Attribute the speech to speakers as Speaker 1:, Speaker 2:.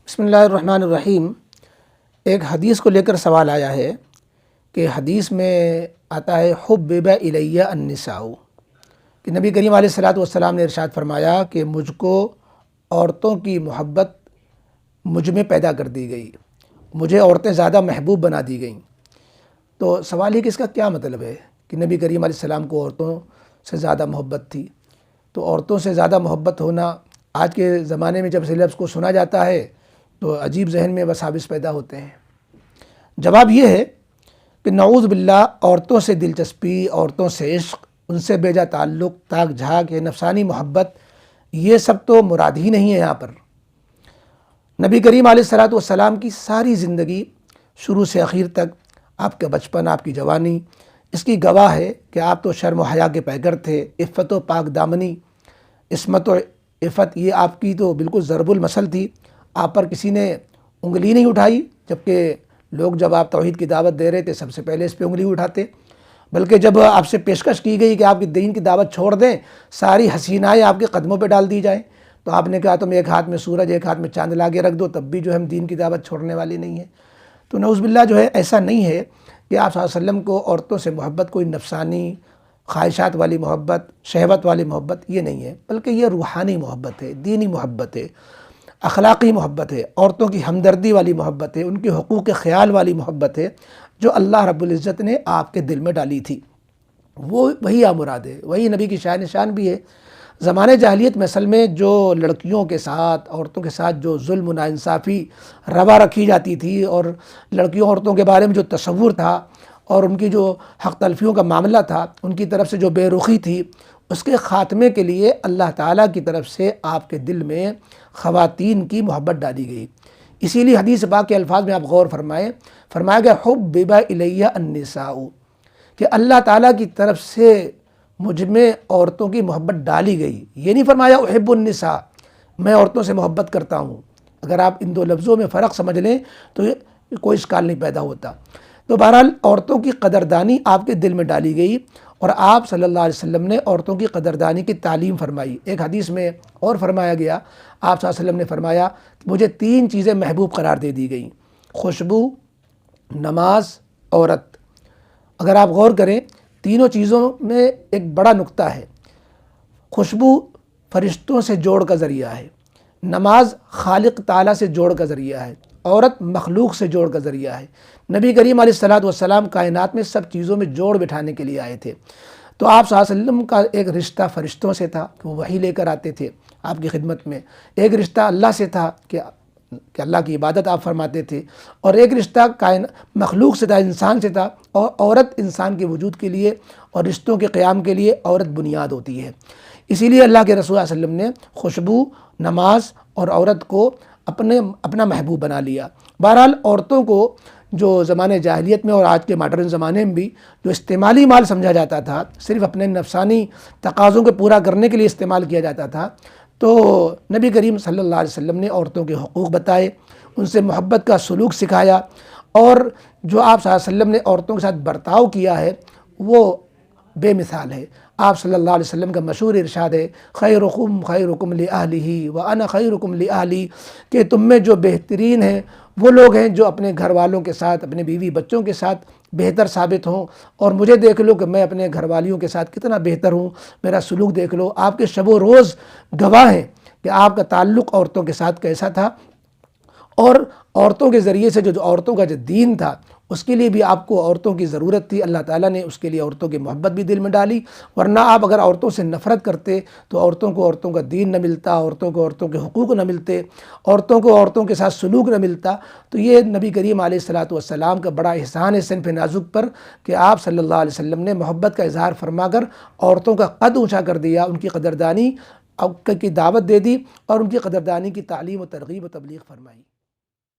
Speaker 1: بسم اللہ الرحمن الرحیم۔ ایک حدیث کو لے کر سوال آیا ہے کہ حدیث میں آتا ہے حبب الیہ النساء، کہ نبی کریم علیہ الصلوۃ والسلام نے ارشاد فرمایا کہ مجھ کو عورتوں کی محبت مجھ میں پیدا کر دی گئی، مجھے عورتیں زیادہ محبوب بنا دی گئیں۔ تو سوال ہے کہ اس کا کیا مطلب ہے کہ نبی کریم علیہ السلام کو عورتوں سے زیادہ محبت تھی؟ تو عورتوں سے زیادہ محبت ہونا آج کے زمانے میں جب اس لفظ کو سنا جاتا ہے تو عجیب ذہن میں وساوس پیدا ہوتے ہیں۔ جواب یہ ہے کہ نعوذ باللہ، عورتوں سے دلچسپی، عورتوں سے عشق، ان سے بیجا تعلق، تاک جھاک، یہ نفسانی محبت، یہ سب تو مراد ہی نہیں ہے یہاں پر۔ نبی کریم علیہ الصلوۃ والسلام کی ساری زندگی شروع سے اخیر تک، آپ کا بچپن، آپ کی جوانی، اس کی گواہ ہے کہ آپ تو شرم و حیا کے پیکر تھے، عفت و پاک دامنی، عصمت و عفت، یہ آپ کی تو بالکل ضرب المثل تھی۔ آپ پر کسی نے انگلی نہیں اٹھائی، جبکہ لوگ جب آپ توحید کی دعوت دے رہے تھے سب سے پہلے اس پہ انگلی اٹھاتے، بلکہ جب آپ سے پیشکش کی گئی کہ آپ کی دین کی دعوت چھوڑ دیں، ساری حسینائیں آپ کے قدموں پہ ڈال دی جائیں، تو آپ نے کہا تم ایک ہاتھ میں سورج ایک ہاتھ میں چاند لاگے رکھ دو، تب بھی جو ہم دین کی دعوت چھوڑنے والی نہیں ہیں۔ تو نعوذ باللہ جو ہے ایسا نہیں ہے کہ آپ صلی اللہ علیہ وسلم کو عورتوں سے محبت کوئی نفسانی خواہشات والی محبت، شہوت والی محبت، یہ نہیں ہے، بلکہ یہ روحانی محبت ہے، دینی محبت ہے، اخلاقی محبت ہے، عورتوں کی ہمدردی والی محبت ہے، ان کے حقوق خیال والی محبت ہے، جو اللہ رب العزت نے آپ کے دل میں ڈالی تھی۔ وہی مراد ہے، وہی نبی کی شان نشان بھی ہے۔ زمانے جاہلیت میں اصل میں جو لڑکیوں کے ساتھ، عورتوں کے ساتھ جو ظلم و ناانصافی روا رکھی جاتی تھی، اور لڑکیوں عورتوں کے بارے میں جو تصور تھا اور ان کی جو حق تلفیوں کا معاملہ تھا، ان کی طرف سے جو بے رخی تھی، اس کے خاتمے کے لیے اللہ تعالیٰ کی طرف سے آپ کے دل میں خواتین کی محبت ڈالی گئی۔ اسی لیے حدیث پاک کے الفاظ میں آپ غور فرمائیں، فرمایا گیا حبب الیہ النساء، کہ اللہ تعالیٰ کی طرف سے مجھ میں عورتوں کی محبت ڈالی گئی۔ یہ نہیں فرمایا احب النساء، میں عورتوں سے محبت کرتا ہوں۔ اگر آپ ان دو لفظوں میں فرق سمجھ لیں تو کوئی اشکال نہیں پیدا ہوتا۔ تو بہرحال عورتوں کی قدردانی آپ کے دل میں ڈالی گئی، اور آپ صلی اللہ علیہ وسلم نے عورتوں کی قدردانی کی تعلیم فرمائی۔ ایک حدیث میں اور فرمایا گیا، آپ صلی اللہ علیہ وسلم نے فرمایا کہ مجھے 3 چیزیں محبوب قرار دے دی گئیں: خوشبو، نماز، عورت۔ اگر آپ غور کریں، تینوں چیزوں میں ایک بڑا نقطہ ہے۔ خوشبو فرشتوں سے جوڑ کا ذریعہ ہے، نماز خالق تعالیٰ سے جوڑ کا ذریعہ ہے، عورت مخلوق سے جوڑ کا ذریعہ ہے۔ نبی کریم علیہ الصلوۃ والسلام کائنات میں سب چیزوں میں جوڑ بٹھانے کے لیے آئے تھے۔ تو آپ صلی اللہ علیہ وسلم کا ایک رشتہ فرشتوں سے تھا کہ وہ وحی لے کر آتے تھے آپ کی خدمت میں، ایک رشتہ اللہ سے تھا کہ اللہ کی عبادت آپ فرماتے تھے، اور ایک رشتہ مخلوق سے تھا، انسان سے تھا، اور عورت انسان کے وجود کے لیے اور رشتوں کے قیام کے لیے عورت بنیاد ہوتی ہے۔ اسی لیے اللہ کے رسول صلی اللہ علیہ وسلم نے خوشبو، نماز اور عورت کو اپنا محبوب بنا لیا۔ بہرحال عورتوں کو جو زمانے جاہلیت میں اور آج کے ماڈرن زمانے میں بھی جو استعمالی مال سمجھا جاتا تھا، صرف اپنے نفسانی تقاضوں کو پورا کرنے کے لیے استعمال کیا جاتا تھا، تو نبی کریم صلی اللہ علیہ وسلم نے عورتوں کے حقوق بتائے، ان سے محبت کا سلوک سکھایا، اور جو آپ صلی اللہ علیہ وسلم نے عورتوں کے ساتھ برتاؤ کیا ہے وہ بے مثال ہے۔ آپ صلی اللہ علیہ وسلم کا مشہور ارشاد ہے، خیرکم خیرکم لأہلہ وانا خیرکم لأہلی، کہ تم میں جو بہترین ہیں وہ لوگ ہیں جو اپنے گھر والوں کے ساتھ، اپنے بیوی بچوں کے ساتھ بہتر ثابت ہوں، اور مجھے دیکھ لو کہ میں اپنے گھر والیوں کے ساتھ کتنا بہتر ہوں، میرا سلوک دیکھ لو۔ آپ کے شب و روز گواہ ہیں کہ آپ کا تعلق عورتوں کے ساتھ کیسا تھا، اور عورتوں کے ذریعے سے جو عورتوں کا جو دین تھا اس کے لیے بھی آپ کو عورتوں کی ضرورت تھی۔ اللہ تعالیٰ نے اس کے لیے عورتوں کی محبت بھی دل میں ڈالی، ورنہ آپ اگر عورتوں سے نفرت کرتے تو عورتوں کو عورتوں کا دین نہ ملتا، عورتوں کو عورتوں کے حقوق نہ ملتے، عورتوں کو عورتوں کے ساتھ سلوک نہ ملتا۔ تو یہ نبی کریم علیہ الصلوۃ والسلام کا بڑا احسان ہے صنف نازک پر، کہ آپ صلی اللہ علیہ وسلم نے محبت کا اظہار فرما کر عورتوں کا قد اونچا کر دیا، ان کی قدردانی کی دعوت دے دی، اور ان کی قدردانی کی تعلیم و ترغیب و تبلیغ فرمائی۔